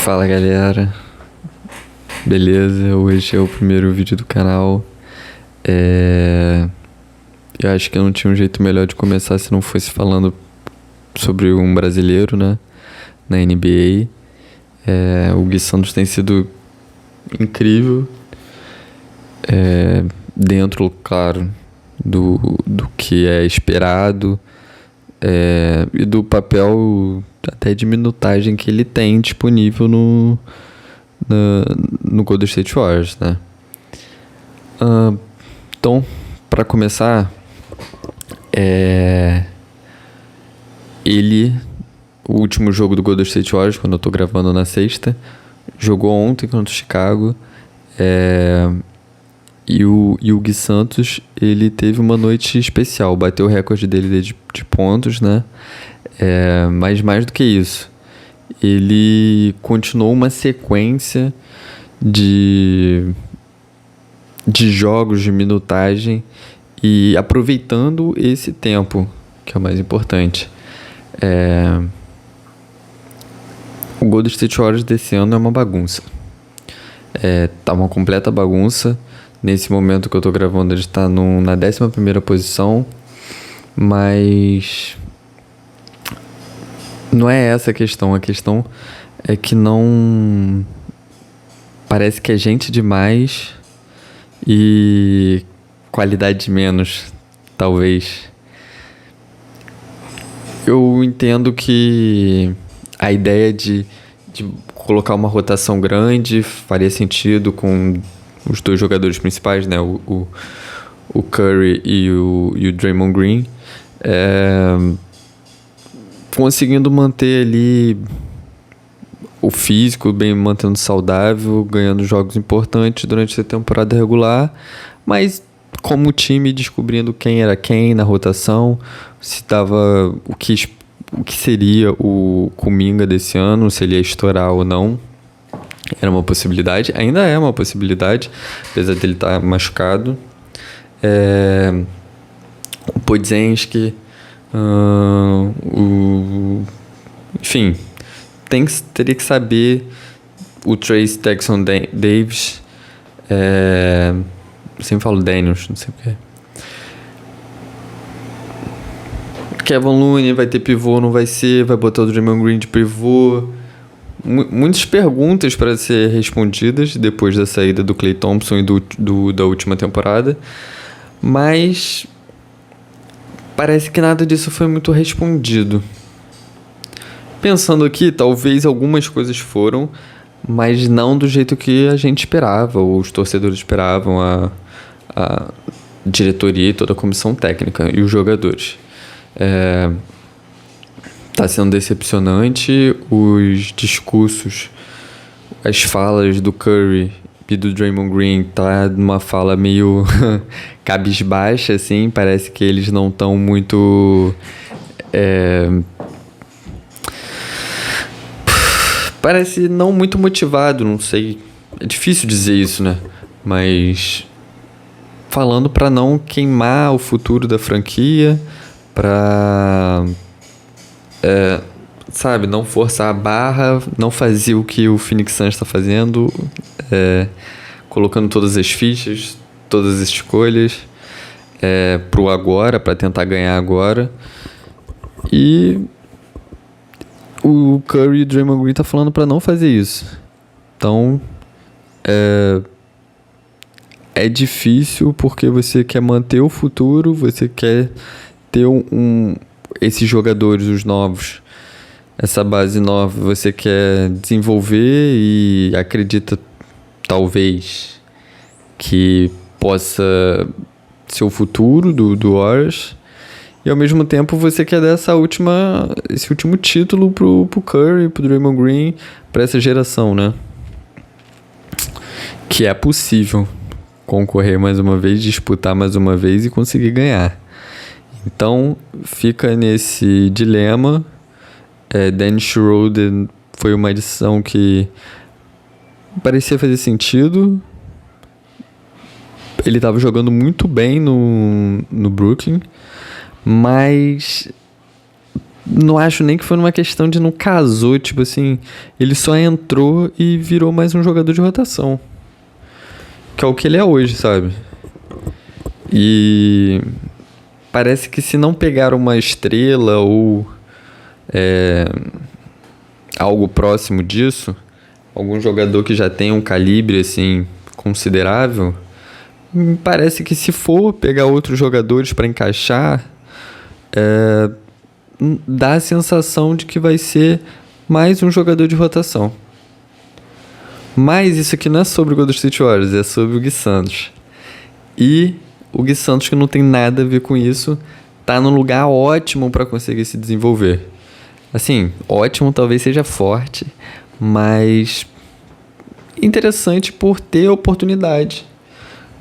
Fala galera, beleza? Hoje é o primeiro vídeo do canal. Eu acho que eu não tinha um jeito melhor de começar se não fosse falando sobre um brasileiro, né? Na NBA. O Gui Santos tem sido incrível, dentro, claro, do que é esperado, e do papel até de minutagem que ele tem disponível no Golden State Warriors, né? Então, para começar, o último jogo do Golden State Warriors, quando eu tô gravando na sexta, jogou ontem contra o Chicago, e o Gui Santos, ele teve uma noite especial, bateu o recorde dele de pontos, né? Mas mais do que isso, ele continuou uma sequência de jogos de minutagem e aproveitando esse tempo, que é o mais importante. O Golden State Warriors desse ano é uma bagunça. Tá uma completa bagunça. Nesse momento que eu tô gravando, ele está na 11ª posição, mas não é essa a questão. A questão é que não... Parece que é gente demais e qualidade menos, talvez. Eu entendo que a ideia de colocar uma rotação grande faria sentido com os dois jogadores principais, né? O Curry e o Draymond Green. Conseguindo manter ali o físico, bem mantendo saudável, ganhando jogos importantes durante a temporada regular, mas como time descobrindo quem era quem na rotação, se tava o que seria o Kuminga desse ano, se ele ia estourar ou não. Era uma possibilidade, ainda é uma possibilidade, apesar dele estar machucado. O Podziemski, enfim, teria que saber o Trayce Jackson-Davis, eu sempre falo Daniels, não sei porquê. Kevin Looney vai ter pivô, não vai ser, vai botar o Draymond Green de pivô. Muitas perguntas para ser respondidas depois da saída do Klay Thompson e da última temporada, mas parece que nada disso foi muito respondido. Pensando aqui, talvez algumas coisas foram, mas não do jeito que a gente esperava, ou os torcedores esperavam, a diretoria e toda a comissão técnica e os jogadores. Tá sendo decepcionante os discursos, as falas do Curry e do Draymond Green, tá numa fala meio cabisbaixa, assim, parece que eles não estão muito... Parece não muito motivado, não sei, é difícil dizer isso, né? Mas falando para não queimar o futuro da franquia, para não forçar a barra, não fazer o que o Phoenix Suns está fazendo, colocando todas as fichas, todas as escolhas pro agora, para tentar ganhar agora. E o Curry e o Draymond Green tá falando para não fazer isso. Então é difícil porque você quer manter o futuro, você quer ter esses jogadores, os novos, essa base nova, você quer desenvolver e acredita talvez que possa ser o futuro do Warriors, e ao mesmo tempo você quer dar esse último título pro Curry, pro Draymond Green, para essa geração, né? Que é possível concorrer mais uma vez, disputar mais uma vez e conseguir ganhar. Então, fica nesse dilema. Dennis Schroeder foi uma adição que parecia fazer sentido. Ele estava jogando muito bem no Brooklyn, mas não acho nem que foi numa questão de não casou, tipo assim, ele só entrou e virou mais um jogador de rotação. Que é o que ele é hoje, sabe? E parece que se não pegar uma estrela ou algo próximo disso, algum jogador que já tenha um calibre assim considerável, parece que se for pegar outros jogadores para encaixar, dá a sensação de que vai ser mais um jogador de rotação. Mas isso aqui não é sobre o Golden State Warriors, é sobre o Gui Santos. E o Gui Santos, que não tem nada a ver com isso, tá num lugar ótimo para conseguir se desenvolver. Assim, ótimo talvez seja forte, mas interessante por ter oportunidade,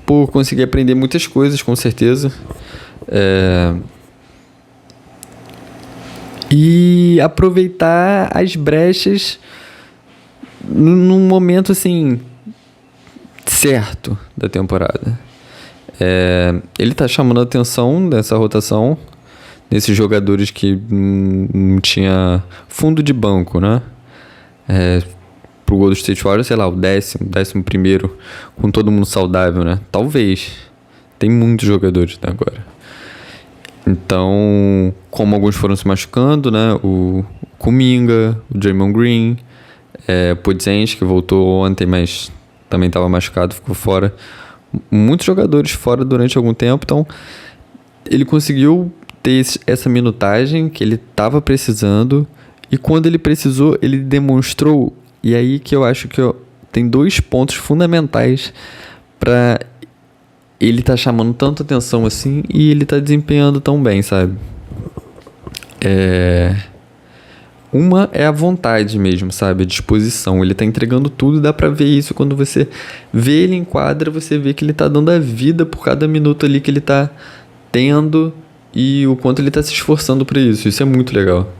por conseguir aprender muitas coisas, com certeza. E aproveitar as brechas num momento assim certo da temporada. Ele tá chamando a atenção dessa rotação, nesses jogadores que não tinha fundo de banco, né? Pro Golden State Warriors, sei lá, o 11º, com todo mundo saudável, né? Talvez. Tem muitos jogadores até agora. Então, como alguns foram se machucando, né? O Kuminga, o Draymond Green, o Podziemski, que voltou ontem, mas também estava machucado, ficou fora. Muitos jogadores fora durante algum tempo, então ele conseguiu ter essa minutagem que ele estava precisando, e quando ele precisou, ele demonstrou. E aí que eu acho que tem 2 pontos fundamentais para ele tá chamando tanta atenção assim e ele tá desempenhando tão bem, sabe? Uma é a vontade mesmo, sabe? A disposição. Ele tá entregando tudo, dá pra ver isso. Quando você vê ele em quadra, você vê que ele tá dando a vida por cada minuto ali que ele tá tendo e o quanto ele tá se esforçando pra isso. Isso é muito legal.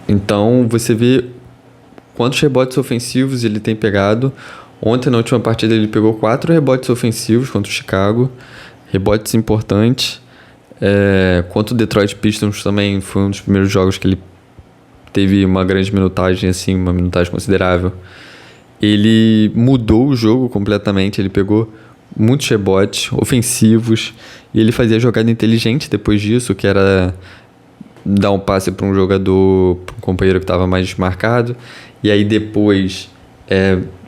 Então, você vê quantos rebotes ofensivos ele tem pegado. Ontem, na última partida, ele pegou 4 rebotes ofensivos contra o Chicago. Rebotes importantes. Quanto o Detroit Pistons também foi um dos primeiros jogos que ele teve uma grande minutagem, assim, uma minutagem considerável. Ele mudou o jogo completamente. Ele pegou muitos rebotes ofensivos e ele fazia jogada inteligente depois disso, que era dar um passe para um jogador, para um companheiro que estava mais desmarcado, e aí depois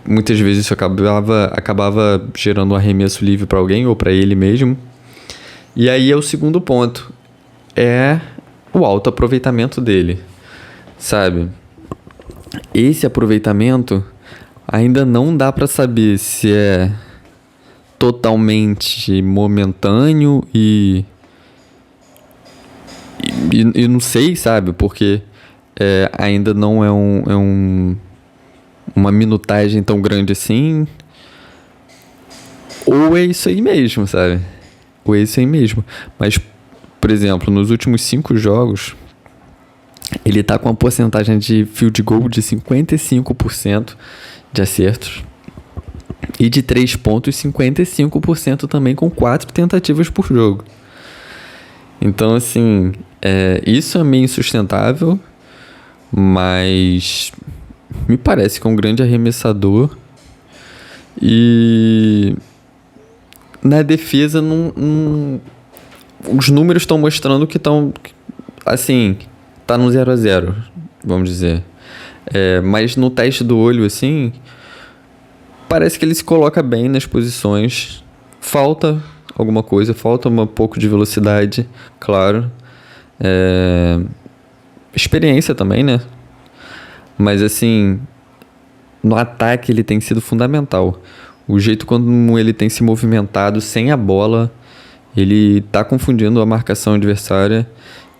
muitas vezes isso acabava gerando um arremesso livre para alguém ou para ele mesmo. E aí é o segundo ponto, é o alto aproveitamento dele, sabe? Esse aproveitamento ainda não dá para saber se é totalmente momentâneo e não sei, sabe? Porque ainda não é uma minutagem tão grande assim. Ou é isso aí mesmo, sabe? Ou é isso aí mesmo. Mas, por exemplo, nos últimos 5 jogos, ele tá com uma porcentagem de field goal de 55% de acertos. E de 3 pontos, 55% também, com 4 tentativas por jogo. Então, assim, isso é meio insustentável, mas me parece que é um grande arremessador. E na defesa, os números estão mostrando que estão, assim, tá no 0-0, vamos dizer. Mas no teste do olho, assim, parece que ele se coloca bem nas posições. Falta alguma coisa, falta um pouco de velocidade, claro. Experiência também, né? Mas, assim, no ataque ele tem sido fundamental. O jeito como ele tem se movimentado sem a bola, ele tá confundindo a marcação adversária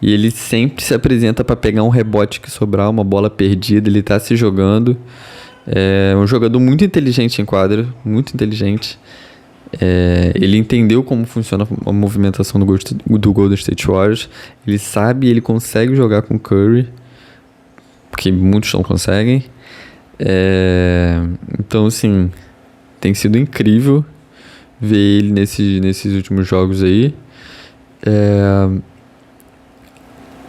e ele sempre se apresenta para pegar um rebote que sobrar, uma bola perdida, ele tá se jogando. É um jogador muito inteligente em quadra, muito inteligente. Ele entendeu como funciona a movimentação do Golden State Warriors. Ele sabe, ele consegue jogar com Curry, porque muitos não conseguem. Então, assim, tem sido incrível ver ele nesses últimos jogos aí.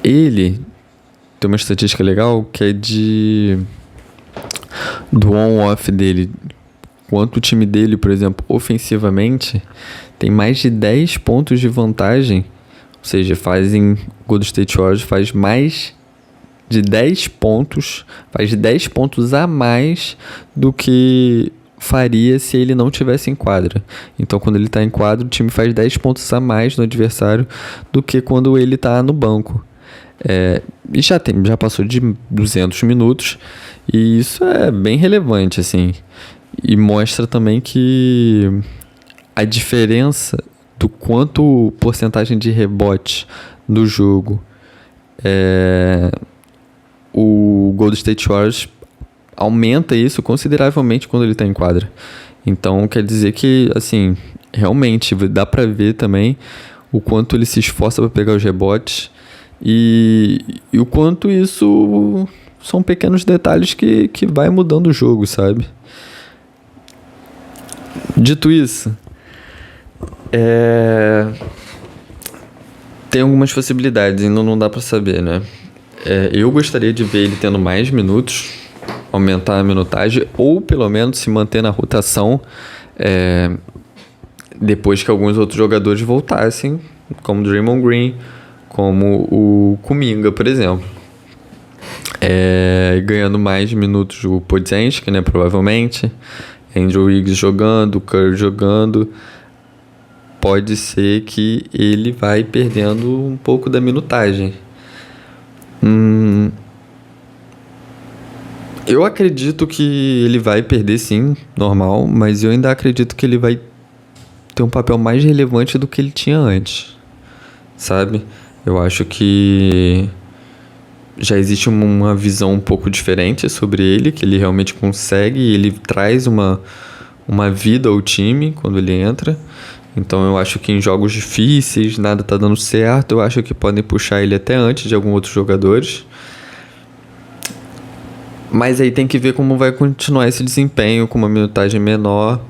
Ele tem uma estatística legal que é do on-off dele. Quanto o time dele, por exemplo, ofensivamente, tem mais de 10 pontos de vantagem. Ou seja, Golden State Warriors faz mais de 10 pontos, faz 10 pontos a mais do que faria se ele não tivesse em quadra. Então, quando ele está em quadra, o time faz 10 pontos a mais no adversário do que quando ele está no banco. E já passou de 200 minutos, e isso é bem relevante, assim. E mostra também que a diferença do quanto porcentagem de rebote do jogo o Golden State Warriors aumenta isso consideravelmente quando ele está em quadra. Então quer dizer que, assim, realmente dá para ver também o quanto ele se esforça para pegar os rebotes e o quanto isso são pequenos detalhes que vai mudando o jogo, sabe? Dito isso, tem algumas possibilidades, ainda não dá pra saber, né? Eu gostaria de ver ele tendo mais minutos, aumentar a minutagem, ou pelo menos se manter na rotação depois que alguns outros jogadores voltassem, como o Draymond Green, como o Kuminga, por exemplo. Ganhando mais minutos o Podziemski, né, provavelmente. Andrew Wiggins jogando, Curry jogando, pode ser que ele vai perdendo um pouco da minutagem. Eu acredito que ele vai perder sim, normal, mas eu ainda acredito que ele vai ter um papel mais relevante do que ele tinha antes, sabe? Eu acho que já existe uma visão um pouco diferente sobre ele, que ele realmente consegue, ele traz uma vida ao time quando ele entra. Então eu acho que em jogos difíceis, nada tá dando certo, eu acho que podem puxar ele até antes de alguns outros jogadores. Mas aí tem que ver como vai continuar esse desempenho com uma minutagem menor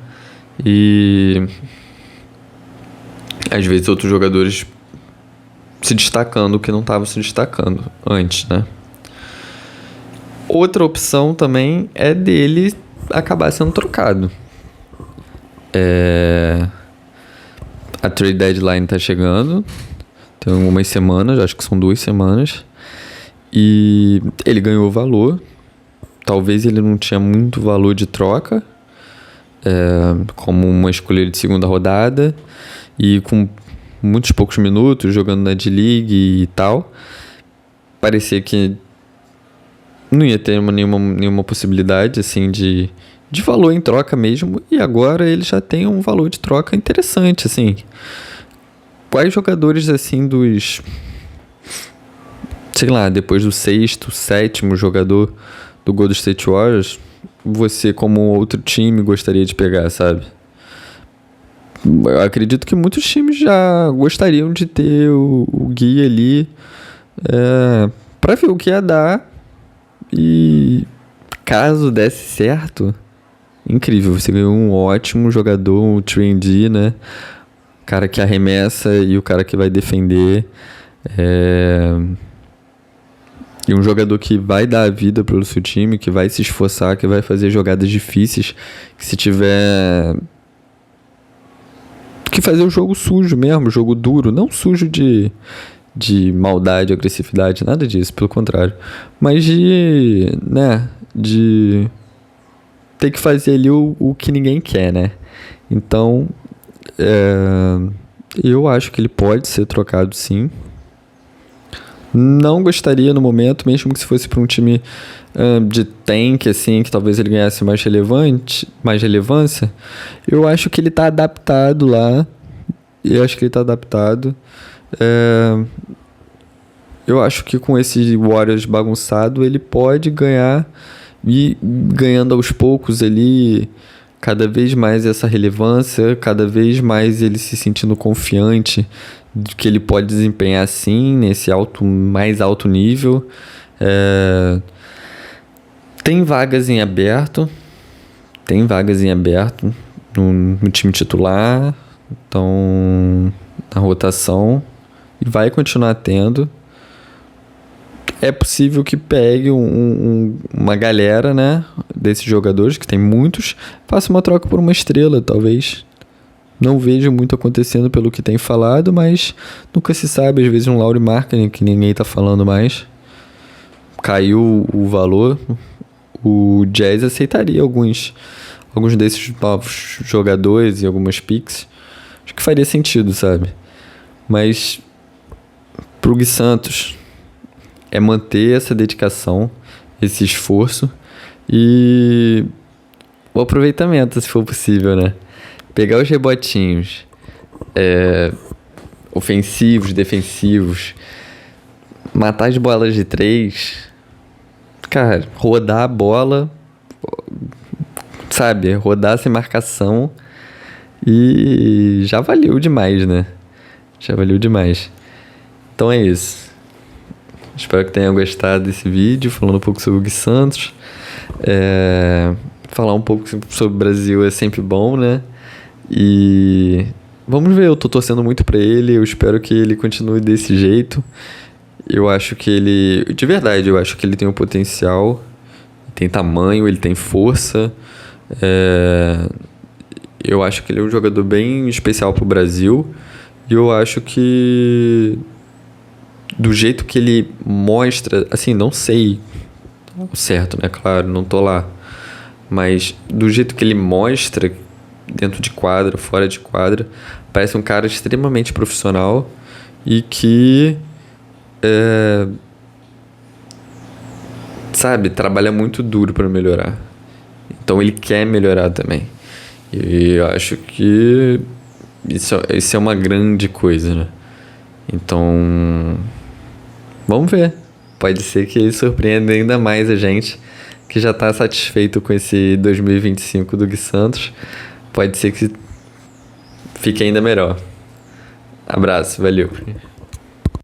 e às vezes outros jogadores se destacando que não estavam se destacando antes, né? Outra opção também é dele acabar sendo trocado. A trade deadline tá chegando, tem algumas semanas, acho que são 2 semanas, e ele ganhou valor. Talvez ele não tinha muito valor de troca, como uma escolha de segunda rodada, e com muitos poucos minutos jogando na D-League e tal, parecia que não ia ter nenhuma possibilidade assim de valor em troca mesmo, e agora ele já tem um valor de troca interessante, assim. Quais jogadores assim sei lá, depois do 6º, 7º jogador do Golden State Warriors, você como outro time gostaria de pegar, sabe? Eu acredito que muitos times já gostariam de ter o Guia ali para ver o que ia dar, e caso desse certo, incrível, você ganhou um ótimo jogador, um 3D, né? O cara que arremessa e o cara que vai defender, e um jogador que vai dar a vida pelo seu time, que vai se esforçar, que vai fazer jogadas difíceis, que se tiver que fazer o jogo sujo mesmo, jogo duro, não sujo de maldade, agressividade, nada disso, pelo contrário, mas de ter que fazer ali o que ninguém quer, né? Então, eu acho que ele pode ser trocado sim. Não gostaria no momento, mesmo que se fosse para um time de tank, assim, que talvez ele ganhasse mais relevância. Eu acho que ele está adaptado lá. Eu acho que com esse Warriors bagunçado, ele pode ganhar, e ganhando aos poucos ali, cada vez mais essa relevância, cada vez mais ele se sentindo confiante de que ele pode desempenhar sim nesse mais alto nível. Tem vagas em aberto no time titular, então na rotação, e vai continuar tendo. é possível que pegue uma galera, né, desses jogadores, que tem muitos, faça uma troca por uma estrela, talvez. Não vejo muito acontecendo pelo que tem falado, mas nunca se sabe. Às vezes um Lauri Markkanen, que ninguém tá falando mais, caiu o valor. O Jazz aceitaria alguns desses novos jogadores e algumas picks. Acho que faria sentido, sabe? Mas pro Gui Santos é manter essa dedicação, esse esforço e o aproveitamento, se for possível, né? Pegar os rebotinhos ofensivos, defensivos, matar as bolas de 3, cara, rodar a bola, sabe? Rodar sem marcação e já valeu demais, né? Já valeu demais. Então é isso. Espero que tenham gostado desse vídeo, falando um pouco sobre o Gui Santos. Falar um pouco sobre o Brasil é sempre bom, né? E vamos ver, eu tô torcendo muito pra ele, eu espero que ele continue desse jeito. Eu acho que ele, de verdade, eu acho que ele tem um potencial, tem tamanho, ele tem força. Eu acho que ele é um jogador bem especial pro Brasil. E eu acho que do jeito que ele mostra, assim, não sei o certo, né? Claro, não tô lá. Mas do jeito que ele mostra dentro de quadra, fora de quadra, parece um cara extremamente profissional e que sabe, trabalha muito duro para melhorar. Então ele quer melhorar também. E eu acho que isso é uma grande coisa, né? Então, vamos ver. Pode ser que ele surpreenda ainda mais a gente, que já tá satisfeito com esse 2025 do Gui Santos. Pode ser que fique ainda melhor. Abraço, valeu.